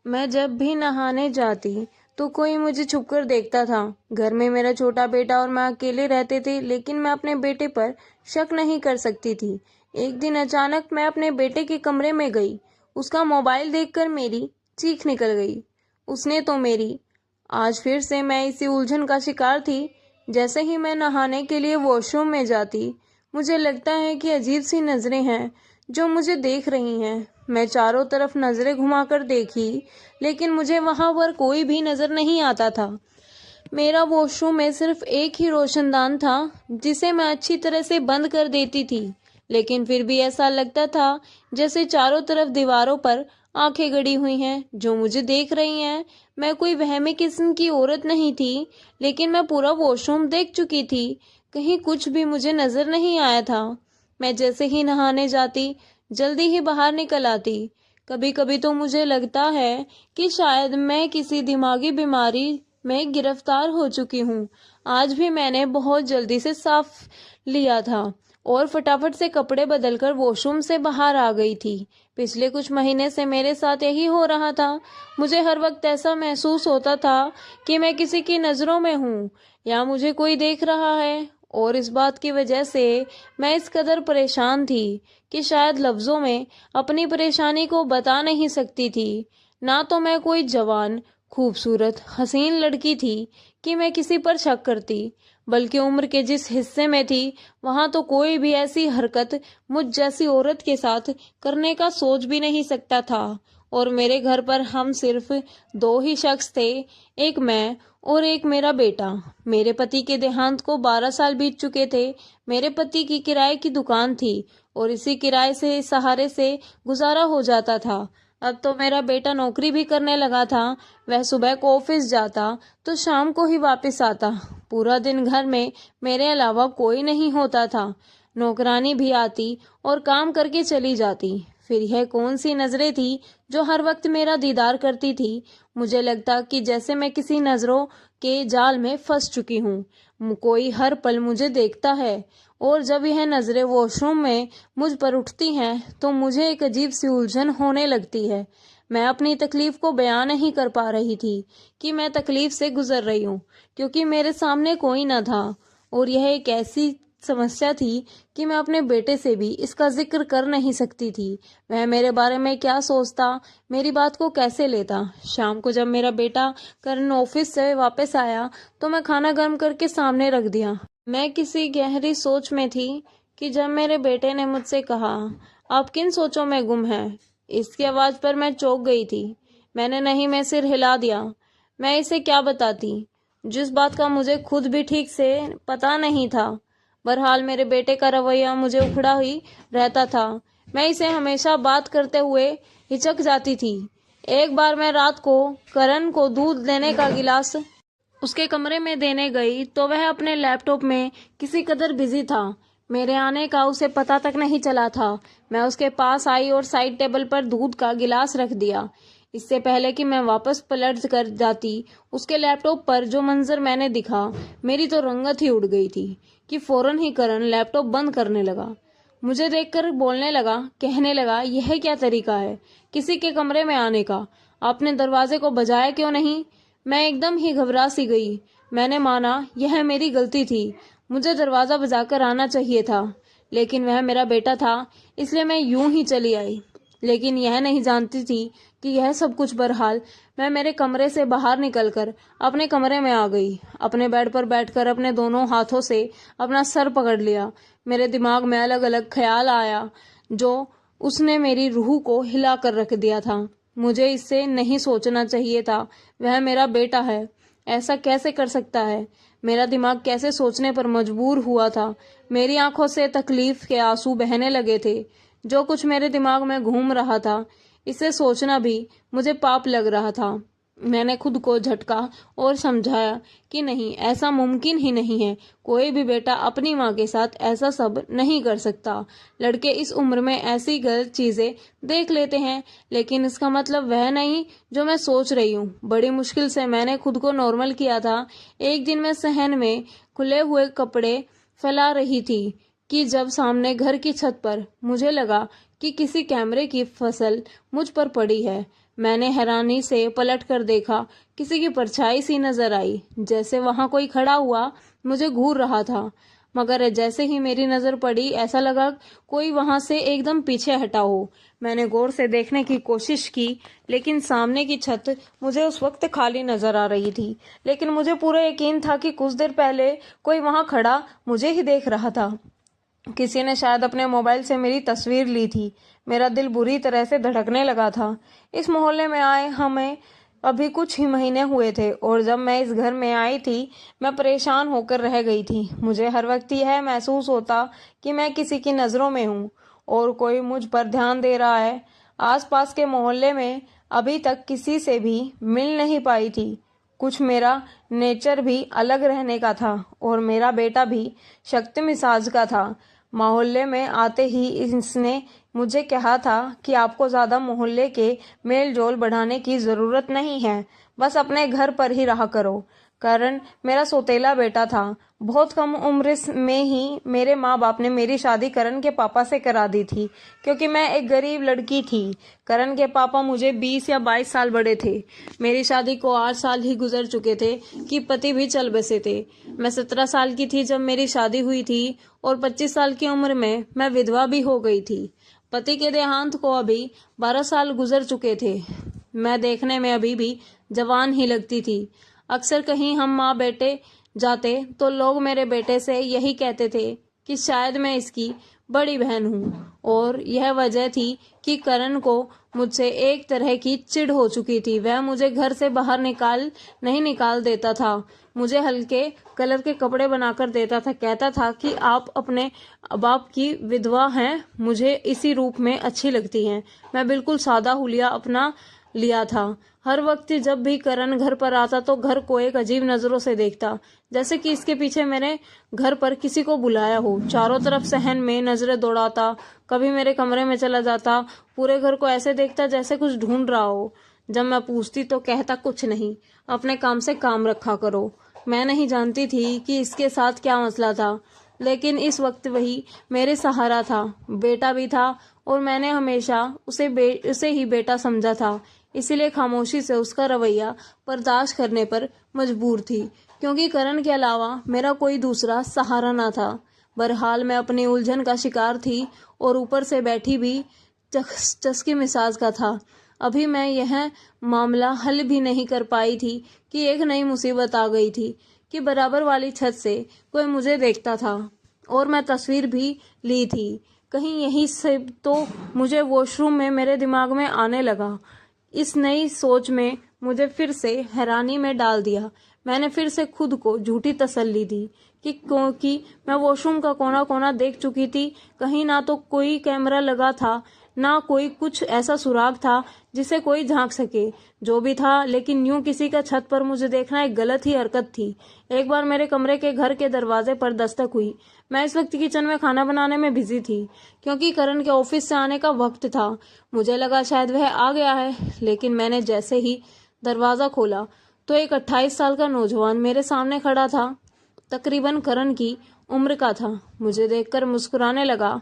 मैं जब भी नहाने जाती तो कोई मुझे छुपकर देखता था। घर में मेरा छोटा बेटा और मैं अकेले रहते थे, लेकिन मैं अपने बेटे पर शक नहीं कर सकती थी। एक दिन अचानक मैं अपने बेटे के कमरे में गई। उसका मोबाइल देखकर मेरी चीख निकल गई। उसने तो मेरी आज फिर से मैं इसी उलझन का शिकार थी। जैसे ही मैं नहाने के लिए वॉशरूम में जाती, मुझे लगता है कि अजीब सी नजरें हैं जो मुझे देख रही हैं। मैं चारों तरफ नजरें घुमाकर देखी, लेकिन मुझे वहां पर कोई भी नजर नहीं आता था। मेरा वॉशरूम में सिर्फ एक ही रोशनदान था, जिसे मैं अच्छी तरह से बंद कर देती थी, लेकिन फिर भी ऐसा लगता था जैसे चारों तरफ दीवारों पर आंखें गड़ी हुई हैं जो मुझे देख रही हैं। मैं कोई वहमी किस्म की औरत नहीं थी, लेकिन मैं पूरा वॉशरूम देख चुकी थी। कहीं कुछ भी मुझे नजर नहीं आया था। मैं जैसे ही नहाने जाती, जल्दी ही बाहर निकल आती। कभी कभी तो मुझे लगता है कि शायद मैं किसी दिमागी बीमारी में गिरफ्तार हो चुकी हूँ। आज भी मैंने बहुत जल्दी से साफ लिया था और फटाफट से कपड़े बदलकर वॉशरूम से बाहर आ गई थी। पिछले कुछ महीने से मेरे साथ यही हो रहा था। मुझे हर वक्त ऐसा महसूस होता था कि मैं किसी की नजरों में हूँ या मुझे कोई देख रहा है, और इस बात की वजह से मैं इस कदर परेशान थी कि शायद लफ्जों में अपनी परेशानी को बता नहीं सकती थी। ना तो मैं कोई जवान, खूबसूरत, हसीन लड़की थी कि मैं किसी पर शक करती, बल्कि उम्र के जिस हिस्से में थी वहां तो कोई भी ऐसी हरकत मुझ जैसी औरत के साथ करने का सोच भी नहीं सकता था। और मेरे घर पर हम सिर्फ दो ही शख्स थे, एक मैं और एक मेरा बेटा। मेरे पति के देहांत को 12 साल बीत चुके थे। मेरे पति की किराए की दुकान थी और इसी किराए से सहारे से गुजारा हो जाता था। अब तो मेरा बेटा नौकरी भी करने लगा था। वह सुबह को ऑफिस जाता तो शाम को ही वापस आता। पूरा दिन घर में मेरे अलावा कोई नहीं होता था। नौकरानी भी आती और काम करके चली जाती। फिर यह कौन सी नजरें थी जो हर वक्त मेरा दीदार करती थी। मुझे लगता कि जैसे मैं किसी नजरों के जाल में फंस चुकी हूँ। कोई हर पल मुझे देखता है, और जब यह नजरें वॉशरूम में मुझ पर उठती हैं तो मुझे एक अजीब सी उलझन होने लगती है। मैं अपनी तकलीफ को बयान नहीं कर पा रही थी कि मैं तकलीफ से गुजर रही हूँ, क्योंकि मेरे सामने कोई न था। और यह एक ऐसी समस्या थी कि मैं अपने बेटे से भी इसका जिक्र कर नहीं सकती थी। वह मेरे बारे में क्या सोचता, मेरी बात को कैसे लेता। शाम को जब मेरा बेटा करण ऑफिस से वापस आया तो मैं खाना गर्म करके सामने रख दिया। मैं किसी गहरी सोच में थी कि जब मेरे बेटे ने मुझसे कहा, आप किन सोचों में गुम हैं, इसकी आवाज पर मैं चौंक गई थी। मैंने नहीं में सिर हिला दिया। मैं इसे क्या बताती, जिस बात का मुझे खुद भी ठीक से पता नहीं था। बहरहाल मेरे बेटे का रवैया मुझे उखड़ा ही रहता था। मैं इसे हमेशा बात करते हुए हिचक जाती थी। एक बार मैं रात को करण को दूध देने का गिलास उसके कमरे में देने गई तो वह अपने लैपटॉप में किसी कदर बिजी था। मेरे आने का उसे पता तक नहीं चला था। मैं उसके पास आई और साइड टेबल पर दूध का गिलास रख दिया। इससे पहले कि मैं वापस पलट कर जाती, उसके लैपटॉप पर जो मंजर मैंने दिखा, मेरी तो रंगत ही उड़ गई थी कि फौरन ही करण लैपटॉप बंद करने लगा। मुझे देखकर बोलने लगा, कहने लगा, यह क्या तरीका है किसी के कमरे में आने का? आपने दरवाजे को बजाया क्यों नहीं? मैं एकदम ही घबरा सी गई। मैंने माना यह मेरी गलती थी, मुझे दरवाजा बजाकर आना चाहिए था, लेकिन वह मेरा बेटा था, इसलिए मैं यूं ही चली आई। लेकिन यह नहीं जानती थी कि यह सब कुछ बहरहाल मैं मेरे कमरे से बाहर निकलकर अपने कमरे में आ गई। अपने बेड पर बैठकर अपने दोनों हाथों से अपना सर पकड़ लिया। मेरे दिमाग में अलग अलग ख्याल आया जो उसने मेरी रूह को हिला कर रख दिया था। मुझे इससे नहीं सोचना चाहिए था। वह मेरा बेटा है, ऐसा कैसे कर सकता है? मेरा दिमाग कैसे सोचने पर मजबूर हुआ था? मेरी आंखों से तकलीफ के आंसू बहने लगे थे। जो कुछ मेरे दिमाग में घूम रहा था, इसे सोचना भी मुझे पाप लग रहा था। मैंने खुद को झटका और समझाया कि नहीं, ऐसा मुमकिन ही नहीं है। कोई भी बेटा अपनी माँ के साथ ऐसा सब नहीं कर सकता। लड़के इस उम्र में ऐसी गलत चीजें देख लेते हैं, लेकिन इसका मतलब वह नहीं जो मैं सोच रही हूँ। बड़ी मुश्किल से मैंने खुद को नॉर्मल किया था। एक दिन मैं सहन में खुले हुए कपड़े फैला रही थी कि जब सामने घर की छत पर मुझे लगा कि किसी कैमरे की फसल मुझ पर पड़ी है। मैंने हैरानी से पलट कर देखा। किसी की परछाई सी नजर आई, जैसे वहां कोई खड़ा हुआ मुझे घूर रहा था। मगर जैसे ही मेरी नजर पड़ी, ऐसा लगा कोई वहां से एकदम पीछे हटा हो। मैंने गौर से देखने की कोशिश की, लेकिन सामने की छत मुझे उस वक्त खाली नजर आ रही थी। लेकिन मुझे पूरा यकीन था कि कुछ देर पहले कोई वहां खड़ा मुझे ही देख रहा था। किसी ने शायद अपने मोबाइल से मेरी तस्वीर ली थी। मेरा दिल बुरी तरह से धड़कने लगा था। इस मोहल्ले में आए हमें अभी कुछ ही महीने हुए थे, और जब मैं इस घर में आई थी मैं परेशान होकर रह गई थी। मुझे हर वक्त यह महसूस होता कि मैं किसी की नज़रों में हूँ और कोई मुझ पर ध्यान दे रहा है। आसपास के मोहल्ले में अभी तक किसी से भी मिल नहीं पाई थी। कुछ मेरा नेचर भी अलग रहने का था, और मेरा बेटा भी शक्ति मिजाज का था। मोहल्ले में आते ही इसने मुझे कहा था कि आपको ज्यादा मोहल्ले के मेल जोल बढ़ाने की जरूरत नहीं है, बस अपने घर पर ही रहा करो। करण मेरा सौतेला बेटा था। बहुत कम उम्र में ही मेरे माँ बाप ने मेरी शादी करण के पापा से करा दी थी, क्योंकि मैं एक गरीब लड़की थी। करण के पापा मुझे 20 या 22 साल बड़े थे। मेरी शादी को 8 साल ही गुजर चुके थे कि पति भी चल बसे थे। मैं 17 साल की थी जब मेरी शादी हुई थी, और 25 साल की उम्र में मैं विधवा भी हो गई थी। पति के देहांत को अभी 12 साल गुजर चुके थे। मैं देखने में अभी भी जवान ही लगती थी। अक्सर कहीं हम माँ बेटे जाते तो लोग मेरे बेटे से यही कहते थे कि शायद मैं इसकी बड़ी बहन हूँ, और यह वजह थी कि करण को मुझसे एक तरह की चिढ़ हो चुकी थी। वह मुझे घर से बाहर नहीं निकाल देता था। मुझे हल्के कलर के कपड़े बनाकर देता था। कहता था कि आप अपने बाप की विधवा हैं, मुझे इसी रूप में अच्छी लगती हैं। मैं बिल्कुल सादा हुलिया अपना लिया था। हर वक्त जब भी करण घर पर आता तो घर को एक अजीब नजरों से देखता, जैसे कि इसके पीछे मेरे घर पर किसी को बुलाया हो। चारों तरफ सहन में नजरें दौड़ाता, कभी मेरे कमरे में चला जाता, पूरे घर को ऐसे देखता जैसे कुछ ढूंढ रहा हो। जब मैं पूछती तो कहता कुछ नहीं, अपने काम से काम रखा करो। मैं नहीं जानती थी कि इसके साथ क्या मसला था, लेकिन इस वक्त वही मेरे सहारा था। बेटा भी था, और मैंने हमेशा उसे ही बेटा समझा था। इसीलिए खामोशी से उसका रवैया बर्दाश्त करने पर मजबूर थी, क्योंकि करण के अलावा मेरा कोई दूसरा सहारा ना था। बहरहाल मैं अपनी उलझन का शिकार थी, और ऊपर से बैठी भी चस्की मिजाज का था। अभी मैं यह मामला हल भी नहीं कर पाई थी कि एक नई मुसीबत आ गई थी कि बराबर वाली छत से कोई मुझे देखता था, और मैं तस्वीर भी ली थी। कहीं यही से तो मुझे वॉशरूम में मेरे दिमाग में आने लगा। इस नई सोच में मुझे फिर से हैरानी में डाल दिया। मैंने फिर से खुद को झूठी तसल्ली दी कि मैं वॉशरूम का कोना कोना देख चुकी थी। कहीं ना तो कोई कैमरा लगा था, ना कोई कुछ ऐसा सुराग था जिसे कोई झांक सके। जो भी था, लेकिन यूं किसी का छत पर मुझे देखना एक गलत ही हरकत थी। एक बार मेरे कमरे के घर के दरवाजे पर दस्तक हुई। मैं इस वक्त किचन में खाना बनाने में बिजी थी, क्योंकि करण के ऑफिस से आने का वक्त था। मुझे लगा शायद वह आ गया है, लेकिन मैंने जैसे ही दरवाजा खोला तो एक 28 साल का नौजवान मेरे सामने खड़ा था। तकरीबन करण की उम्र का था। मुझे देखकर मुस्कुराने लगा।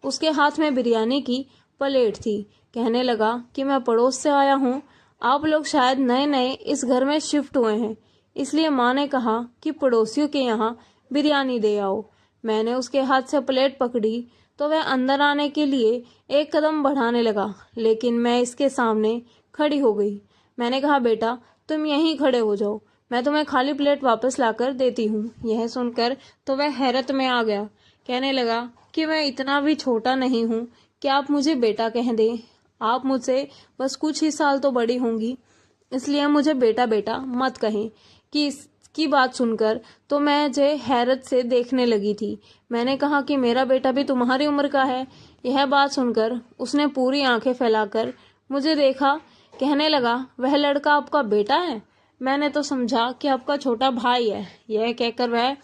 उसके हाथ में बिरयानी की प्लेट थी। कहने लगा कि मैं पड़ोस से आया हूँ, आप लोग शायद नए नए इस घर में शिफ्ट हुए हैं, इसलिए माँ ने कहा कि पड़ोसियों के यहाँ बिरयानी दे आओ। मैंने उसके हाथ से प्लेट पकड़ी तो वह अंदर आने के लिए एक कदम बढ़ाने लगा, लेकिन मैं इसके सामने खड़ी हो गई। मैंने कहा, बेटा तुम यहीं खड़े हो जाओ, मैं तुम्हें खाली प्लेट वापस लाकर देती हूँ। यह सुनकर तो वह हैरत में आ गया। कहने लगा कि मैं इतना भी छोटा नहीं हूँ कि आप मुझे बेटा कह दें। आप मुझसे बस कुछ ही साल तो बड़ी होंगी, इसलिए मुझे बेटा बेटा मत कहें। कि इसकी बात सुनकर तो मैं जे हैरत से देखने लगी थी। मैंने कहा कि मेरा बेटा भी तुम्हारी उम्र का है। यह बात सुनकर उसने पूरी आंखें फैलाकर मुझे देखा। कहने लगा, वह लड़का आपका बेटा है? मैंने तो समझा कि आपका छोटा भाई है। यह कहकर वह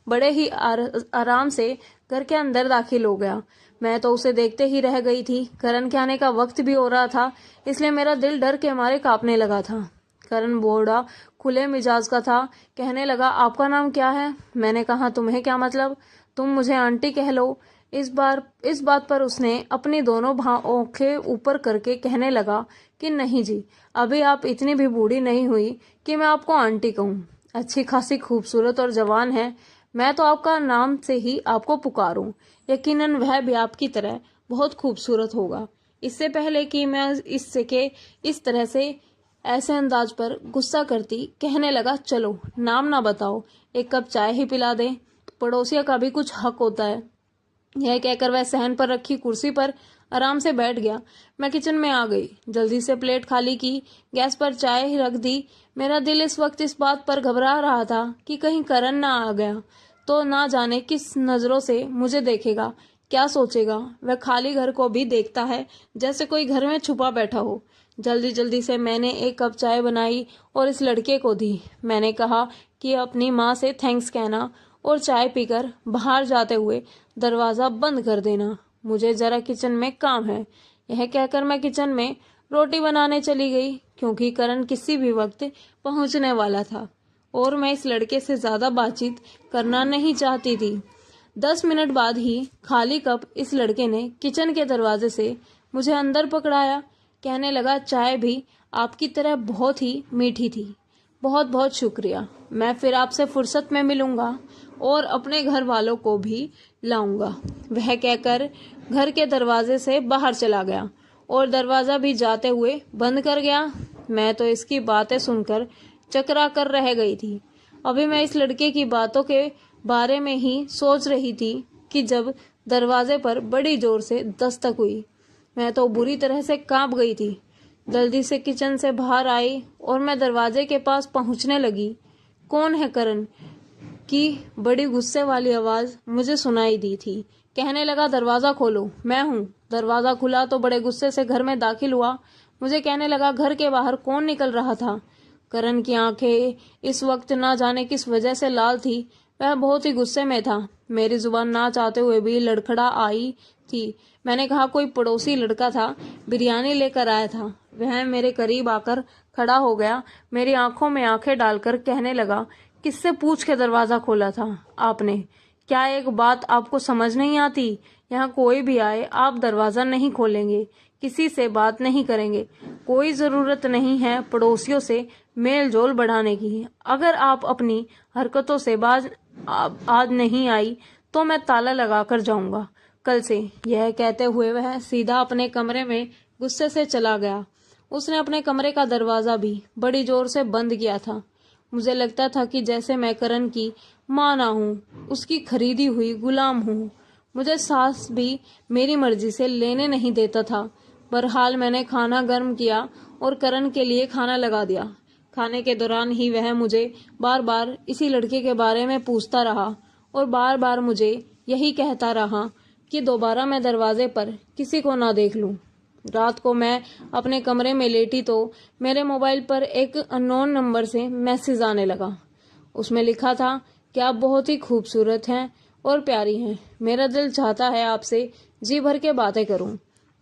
बड़े ही आराम से घर के अंदर दाखिल हो गया। मैं तो उसे देखते ही रह गई थी। करण के आने का वक्त भी हो रहा था, इसलिए मेरा दिल डर के मारे कांपने लगा था। करण बूढ़ा खुले मिजाज का था। कहने लगा, आपका नाम क्या है? मैंने कहा, तुम्हें क्या मतलब, तुम मुझे आंटी कह लो। इस बात पर उसने अपनी दोनों आंखें ऊपर करके कहने लगा कि नहीं जी, अभी आप इतनी भी बूढ़ी नहीं हुई कि मैं आपको आंटी कहूँ। अच्छी खासी खूबसूरत और जवान है। मैं तो आपका नाम से ही आपको पुकारूं। यकीनन वह भी आपकी तरह बहुत खूबसूरत होगा। इससे पहले कि मैं इस तरह से ऐसे अंदाज पर गुस्सा करती, कहने लगा चलो नाम ना बताओ, एक कप चाय ही पिला दे, पड़ोसिया का भी कुछ हक होता है। यह कहकर वह सहन पर रखी कुर्सी पर आराम से बैठ गया। मैं किचन में आ गई, जल्दी से प्लेट खाली की, गैस पर चाय रख दी। मेरा दिल इस वक्त इस बात पर घबरा रहा था कि कहीं करण ना आ गया तो ना जाने किस नजरों से मुझे देखेगा, क्या सोचेगा। वह खाली घर को भी देखता है जैसे कोई घर में छुपा बैठा हो। जल्दी जल्दी से मैंने एक कप चाय बनाई और इस लड़के को दी। मैंने कहा कि अपनी माँ से थैंक्स कहना और चाय पीकर बाहर जाते हुए दरवाजा बंद कर देना। मुझे जरा किचन में काम है। यह कहकर मैं किचन में रोटी बनाने चली गई, क्योंकि करण किसी भी वक्त पहुंचने वाला था और मैं इस लड़के से ज्यादा बातचीत करना नहीं चाहती थी। 10 मिनट बाद ही खाली कप इस लड़के ने किचन के दरवाजे से मुझे अंदर पकड़ाया। कहने लगा चाय भी आपकी तरह बहुत ही मीठी थी। बहुत बहुत शुक्रिया। मैं फिर आपसे फुर्सत में मिलूंगा और अपने घर वालों को भी लाऊंगा। वह कहकर घर के दरवाजे से बाहर चला गया और दरवाजा भी जाते हुए बंद कर गया। मैं तो इसकी बातें सुनकर चकरा कर रह गई थी। अभी मैं इस लड़के की बातों के बारे में ही सोच रही थी कि जब दरवाजे पर बड़ी जोर से दस्तक हुई। मैं तो बुरी तरह से कांप गई थी। जल्दी से किचन से बाहर आई और मैं दरवाजे के पास पहुंचने लगी। कौन है करण की बड़ी गुस्से वाली आवाज मुझे सुनाई दी थी। कहने लगा दरवाजा खोलो। मैं हूँ। दरवाजा खुला तो बड़े गुस्से से घर में दाखिल हुआ। मुझे कहने लगा घर के बाहर कौन निकल रहा था। करण की आंखें इस वक्त ना जाने किस वजह से लाल थी। वह बहुत ही गुस्से में था। मेरी जुबान ना चाहते हुए भी लड़खड़ा आई थी। मैंने कहा कोई पड़ोसी लड़का था, बिरयानी लेकर आया था। वह मेरे करीब आकर खड़ा हो गया, मेरी आंखों में आंखें डालकर कहने लगा किससे पूछ के दरवाजा खोला था आपने? क्या एक बात आपको समझ नहीं आती? यहाँ कोई भी आए आप दरवाजा नहीं खोलेंगे, किसी से बात नहीं करेंगे। कोई जरूरत नहीं है पड़ोसियों से मेल जोल बढ़ाने की। अगर आप अपनी हरकतों से बाज आज नहीं आई तो मैं ताला लगा कर जाऊंगा कल से। यह कहते हुए वह सीधा अपने कमरे में गुस्से से चला गया। उसने अपने कमरे का दरवाजा भी बड़ी जोर से बंद किया था। मुझे लगता था कि जैसे मैं करण की माँ ना हूँ, उसकी खरीदी हुई गुलाम हूँ। मुझे सास भी मेरी मर्जी से लेने नहीं देता था। बहरहाल मैंने खाना गर्म किया और करण के लिए खाना लगा दिया। खाने के दौरान ही वह मुझे बार बार इसी लड़के के बारे में पूछता रहा और बार बार मुझे यही कहता रहा कि दोबारा मैं दरवाजे पर किसी को ना देख लूं। रात को मैं अपने कमरे में लेटी तो मेरे मोबाइल पर एक अननोन नंबर से मैसेज आने लगा। उसमें लिखा था कि आप बहुत ही खूबसूरत हैं और प्यारी हैं। मेरा दिल चाहता है आपसे जी भर के बातें करूं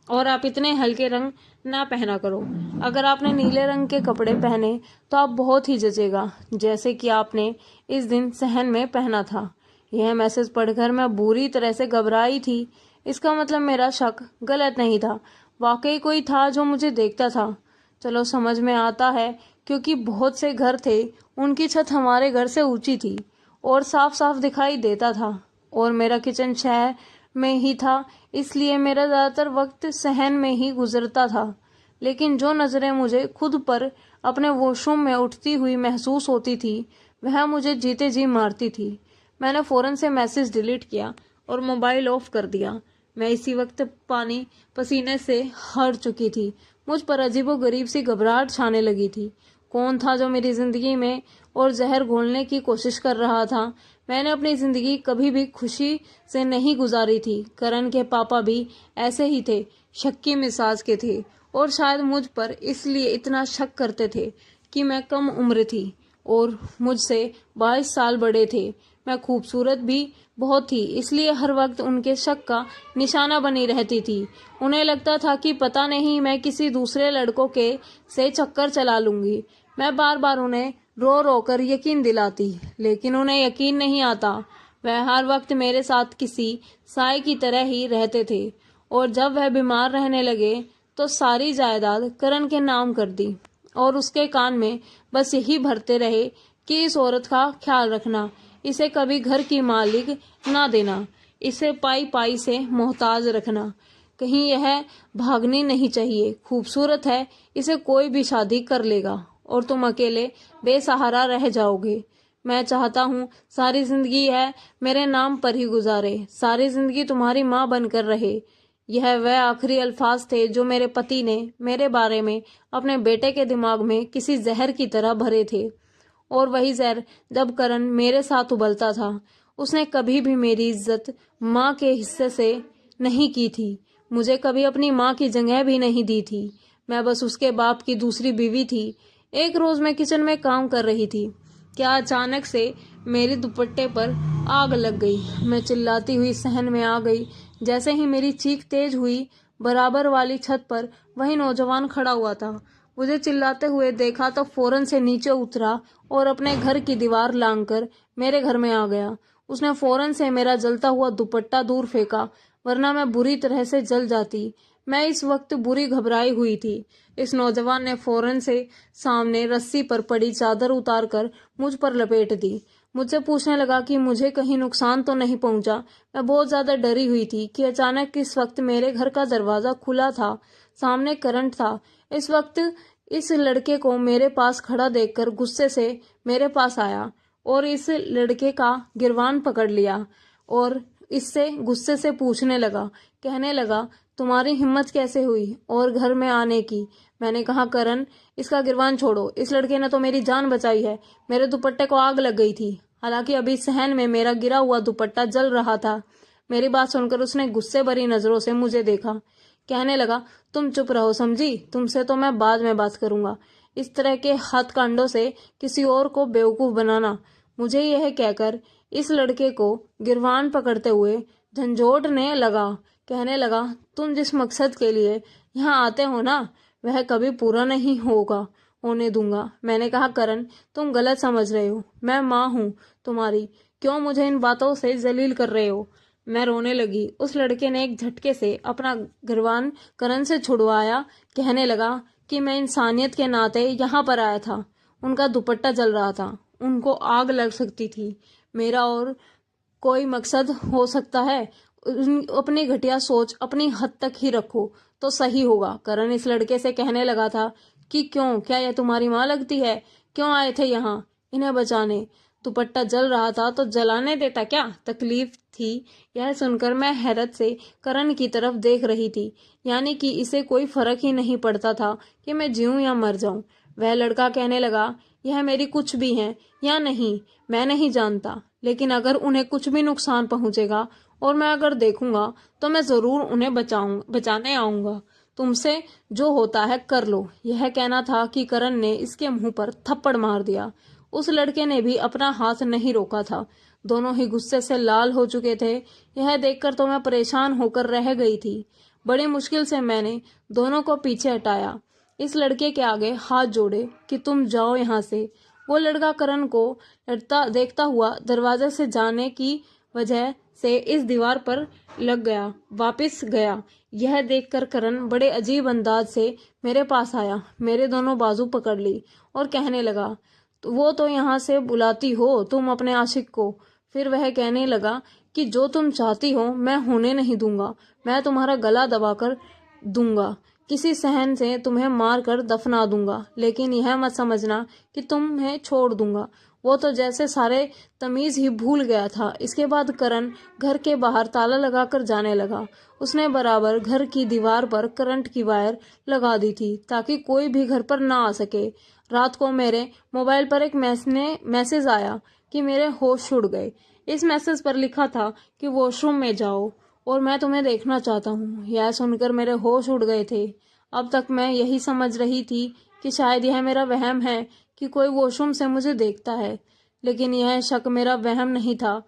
और आप इतने हल्के रंग ना पहना करो। अगर आपने नीले रंग के कपड़े पहने तो आप बहुत ही जचेगा, जैसे कि आपने इस दिन सहन में पहना था। यह मैसेज पढ़कर मैं बुरी तरह से घबराई थी। इसका मतलब मेरा शक गलत नहीं था, वाकई कोई था जो मुझे देखता था। चलो समझ में आता है, क्योंकि बहुत से घर थे, उनकी छत हमारे घर से ऊंची थी और साफ साफ दिखाई देता था और मेरा किचन शहर में ही था, इसलिए मेरा ज्यादातर वक्त सहन में ही गुजरता था। लेकिन जो नजरें मुझे खुद पर अपने वॉशरूम में उठती हुई महसूस होती थी, वह मुझे जीते जी मारती थी। मैंने फौरन से मैसेज डिलीट किया और मोबाइल ऑफ कर दिया। मैं इसी वक्त पानी पसीने से हार चुकी थी। मुझ पर अजीबोगरीब सी घबराहट छाने लगी थी। कौन था जो मेरी जिंदगी में और जहर घोलने की कोशिश कर रहा था? मैंने अपनी जिंदगी कभी भी खुशी से नहीं गुजारी थी। करण के पापा भी ऐसे ही थे, शक्की मिजाज के थे और शायद मुझ पर इसलिए इतना शक करते थे कि मैं कम उम्र थी और मुझसे 22 साल बड़े थे। मैं खूबसूरत भी बहुत थी, इसलिए हर वक्त उनके शक का निशाना बनी रहती थी। उन्हें लगता था कि पता नहीं मैं किसी दूसरे लड़कों के से चक्कर चला लूंगी। मैं बार बार उन्हें रो रो कर यकीन दिलाती, लेकिन उन्हें यकीन नहीं आता। वह हर वक्त मेरे साथ किसी साए की तरह ही रहते थे और जब वह बीमार रहने लगे तो सारी जायदाद करण के नाम कर दी और उसके कान में बस यही भरते रहे कि इस औरत का ख्याल रखना, इसे कभी घर की मालिक ना देना, इसे पाई पाई से मोहताज रखना, कहीं यह भागनी नहीं चाहिए, खूबसूरत है, इसे कोई भी शादी कर लेगा और तुम अकेले बेसहारा रह जाओगे। मैं चाहता हूँ सारी जिंदगी है मेरे नाम पर ही गुजारे, सारी जिंदगी तुम्हारी माँ बनकर रहे। यह वह आखिरी अल्फाज थे जो मेरे पति ने मेरे बारे में अपने बेटे के दिमाग में किसी जहर की तरह भरे थे। और वही जहर जब करण मेरे साथ उबलता था, उसने कभी भी मेरी इज्जत माँ के हिस्से से नहीं की थी, मुझे कभी अपनी माँ की जगह भी नहीं दी थी। मैं बस उसके बाप की दूसरी बीवी थी। एक रोज मैं किचन में काम कर रही थी, क्या अचानक से मेरे दुपट्टे पर आग लग गई। मैं चिल्लाती हुई सहन में आ गई। जैसे ही मेरी चीख तेज हुई, बराबर वाली छत पर वही नौजवान खड़ा हुआ था। मुझे चिल्लाते हुए देखा तो फौरन से नीचे उतरा और अपने घर की दीवार लांघकर मेरे घर में आ गया। उसने फौरन से मेरा जलता हुआ दुपट्टा दूर फेंका, वरना मैं बुरी तरह से जल जाती। मैं इस वक्त बुरी घबराई हुई थी। इस नौजवान ने फौरन से सामने रस्सी पर पड़ी चादर उतारकर मुझ पर लपेट दी। मुझसे पूछने लगा कि मुझे कहीं नुकसान तो नहीं पहुंचा। मैं बहुत ज्यादा डरी हुई थी कि अचानक इस वक्त मेरे घर का दरवाजा खुला था, सामने करंट था। इस वक्त इस लड़के को मेरे पास खड़ा देखकर गुस्से से मेरे पास आया और इस लड़के का गिरवान पकड़ लिया और इससे गुस्से से पूछने लगा, कहने लगा, तुम्हारी हिम्मत कैसे हुई और घर में आने की। मैंने कहा, करण, इसका गिरवान छोड़ो, इस लड़के ने तो मेरी जान बचाई है, मेरे दुपट्टे को आग लग गई थी। हालांकि अभी सहन में मेरा गिरा हुआ दुपट्टा जल रहा था। मेरी बात सुनकर उसने गुस्से भरी नजरों से मुझे देखा, कहने लगा, तुम चुप रहो समझी, तुमसे तो मैं बाद में बात करूंगा। इस तरह के हथकंडों से किसी और को बेवकूफ बनाना। मुझे यह कहकर इस लड़के को गिरवान पकड़ते हुए झंझोड़ने लगा, कहने लगा, तुम जिस मकसद के लिए यहाँ आते हो ना, वह कभी पूरा नहीं होने दूंगा। मैंने कहा, करण, तुम गलत समझ रहे हो, मैं माँ हूँ तुम्हारी, क्यों मुझे इन बातों से जलील कर रहे हो। मैं रोने लगी। उस लड़के ने एक झटके से अपना गिरवान करण से छुड़वाया, कहने लगा कि मैं इंसानियत के नाते यहाँ पर आया था। उनका दुपट्टा जल रहा था, उनको आग लग सकती थी, मेरा और कोई मकसद हो सकता है। अपनी घटिया सोच अपनी हद तक ही रखो तो सही होगा। करण इस लड़के से कहने लगा था कि क्यों, क्या यह तुम्हारी माँ लगती है, क्यों आए थे यहाँ इन्हें बचाने। दुपट्टा जल रहा था तो जलाने देता क्या, तकलीफ थी। यह सुनकर मैं हैरत से करण की तरफ देख रही थी, यानी कि इसे कोई फर्क ही नहीं पड़ता था कि मैं जीऊं या मर जाऊं। वह लड़का कहने लगा, यह मेरी कुछ भी है या नहीं मैं नहीं जानता, लेकिन अगर उन्हें कुछ भी नुकसान पहुंचेगा और मैं अगर देखूंगा तो मैं जरूर उन्हें बचाने आऊंगा। तुमसे जो होता है कर लो। यह कहना था कि करण ने इसके मुंह पर थप्पड़ मार दिया। उस लड़के ने भी अपना हाथ नहीं रोका था। दोनों ही गुस्से से लाल हो चुके थे। यह देखकर तो मैं परेशान होकर रह गई थी। बड़ी मुश्किल से मैंने दोनों को पीछे हटाया, इस लड़के के आगे हाथ जोड़े कि तुम जाओ यहाँ से। वो लड़का करण को देखता हुआ दरवाजे से जाने की वजह से इस दीवार पर लग गया, वापस गया। यह देखकर करण बड़े अजीब अंदाज से मेरे पास आया, मेरे दोनों बाजू पकड़ ली और कहने लगा, वो तो यहाँ से बुलाती हो तुम अपने आशिक को। फिर वह कहने लगा कि जो तुम चाहती हो मैं होने नहीं दूंगा, मैं तुम्हारा गला दबाकर दूंगा, किसी सहन से तुम्हें मार कर दफना दूंगा, लेकिन यह मत समझना कि तुम्हें छोड़ दूंगा। वो तो जैसे सारे तमीज ही भूल गया था। इसके बाद करण घर के बाहर ताला लगाकर जाने लगा। उसने बराबर घर की दीवार पर करंट की वायर लगा दी थी ताकि कोई भी घर पर ना आ सके। रात को मेरे मोबाइल पर एक मैसेज आया कि मेरे होश उड़ गए। इस मैसेज पर लिखा था कि वॉशरूम में जाओ और मैं तुम्हें देखना चाहता हूँ। यह सुनकर मेरे होश उड़ गए थे। अब तक मैं यही समझ रही थी कि शायद यह मेरा वहम है कि कोई वॉशरूम से मुझे देखता है, लेकिन यह शक मेरा वहम नहीं था।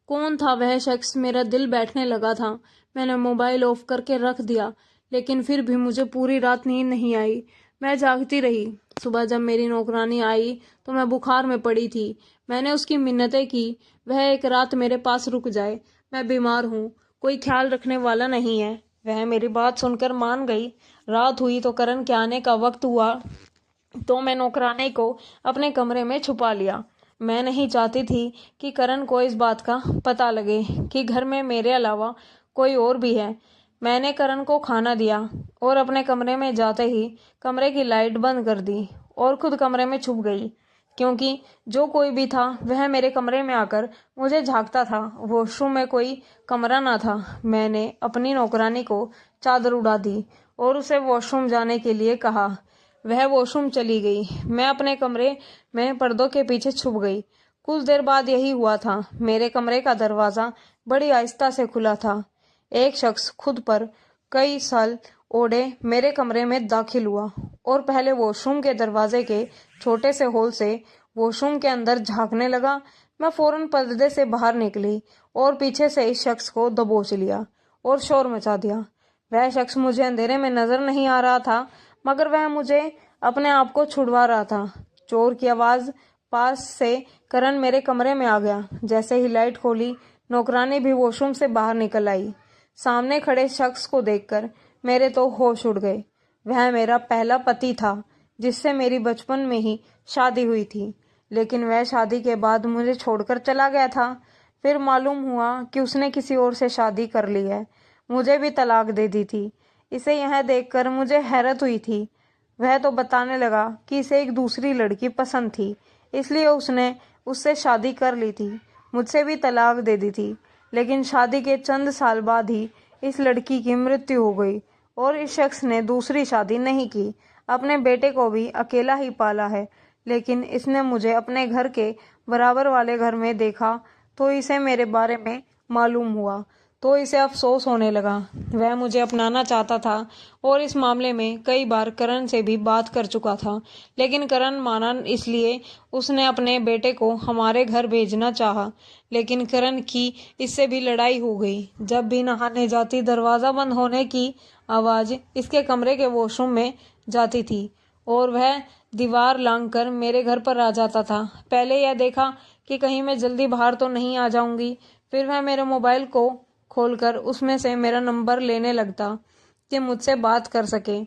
कौन था वह शख्स, मेरा दिल बैठने लगा था। मैंने मोबाइल ऑफ करके रख दिया, लेकिन फिर भी मुझे पूरी रात नींद नहीं आई। मैं जागती रही। सुबह जब मेरी नौकरानी आई तो मैं बुखार में पड़ी थी। मैंने उसकी मिन्नतें की वह एक रात मेरे पास रुक जाए, मैं बीमार हूँ, कोई ख्याल रखने वाला नहीं है। वह मेरी बात सुनकर मान गई। रात हुई तो करण के आने का वक्त हुआ तो मैं नौकरानी को अपने कमरे में छुपा लिया। मैं नहीं चाहती थी कि करण को इस बात का पता लगे कि घर में मेरे अलावा कोई और भी है। मैंने करण को खाना दिया और अपने कमरे में जाते ही कमरे की लाइट बंद कर दी और खुद कमरे में छुप गई, क्योंकि जो कोई भी था वह मेरे कमरे में आकर मुझे झांकता था। वॉशरूम में कोई कमरा ना था। मैंने अपनी नौकरानी को चादर उड़ा दी और उसे वॉशरूम जाने के लिए कहा। वह वॉशरूम चली गई। मैं अपने कमरे में पर्दों के पीछे छुप गई। कुछ देर बाद यही हुआ था। मेरे कमरे का दरवाजा बड़ी आहिस्ता से खुला था। एक शख्स खुद पर कई साल ओढ़े मेरे कमरे में दाखिल हुआ और पहले वॉशरूम के दरवाजे के छोटे से होल से वॉशरूम के अंदर झांकने लगा। मैं फौरन पर्दे से बाहर निकली और पीछे से इस शख्स को दबोच लिया और शोर मचा दिया। वह शख्स मुझे अंधेरे में नजर नहीं आ रहा था, मगर वह मुझे अपने आप को छुड़वा रहा था। चोर की आवाज पास से करण मेरे कमरे में आ गया। जैसे ही लाइट खोली, नौकरानी भी वॉशरूम से बाहर निकल आई। सामने खड़े शख्स को देखकर मेरे तो होश उड़ गए। वह मेरा पहला पति था, जिससे मेरी बचपन में ही शादी हुई थी, लेकिन वह शादी के बाद मुझे छोड़कर चला गया था। फिर मालूम हुआ कि उसने किसी और से शादी कर ली है, मुझे भी तलाक दे दी थी। इसे यह देखकर मुझे हैरत हुई थी। वह तो बताने लगा कि इसे एक दूसरी लड़की पसंद थी, इसलिए उसने उससे शादी कर ली थी, मुझसे भी तलाक दे दी थी। लेकिन शादी के चंद साल बाद ही इस लड़की की मृत्यु हो गई और इस शख्स ने दूसरी शादी नहीं की। अपने बेटे को भी अकेला ही पाला है, लेकिन इसने मुझे अपने घर के बराबर वाले घर में देखा तो इसे मेरे बारे में मालूम हुआ, तो इसे अफसोस होने लगा। वह मुझे अपनाना चाहता था और इस मामले में कई बार करण से भी बात कर चुका था, लेकिन करण माना, इसलिए उसने अपने बेटे को हमारे घर भेजना चाहा। लेकिन करण की इससे भी लड़ाई हो गई। जब भी नहाने जाती, दरवाज़ा बंद होने की आवाज़ इसके कमरे के वॉशरूम में जाती थी और वह दीवार लांघकर मेरे घर पर आ जाता था। पहले यह देखा कि कहीं मैं जल्दी बाहर तो नहीं आ जाऊंगी, फिर वह मेरे मोबाइल को खोलकर उसमें से मेरा नंबर लेने लगता कि मुझसे बात कर सके।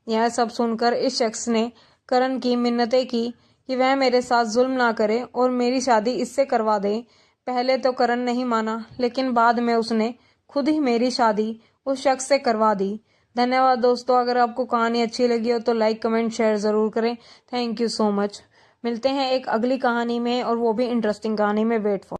यह सब सुनकर इस शख्स ने करण की मिन्नतें की कि वह मेरे साथ जुल्म ना करे और मेरी शादी इससे करवा दे। पहले तो करण नहीं माना, लेकिन बाद में उसने खुद ही मेरी शादी उस शख्स से करवा दी। धन्यवाद दोस्तों। अगर आपको कहानी अच्छी लगी हो तो लाइक, कमेंट, शेयर ज़रूर करें। Thank you so much. मिलते हैं एक अगली कहानी में, और वो भी इंटरेस्टिंग कहानी में। Wait for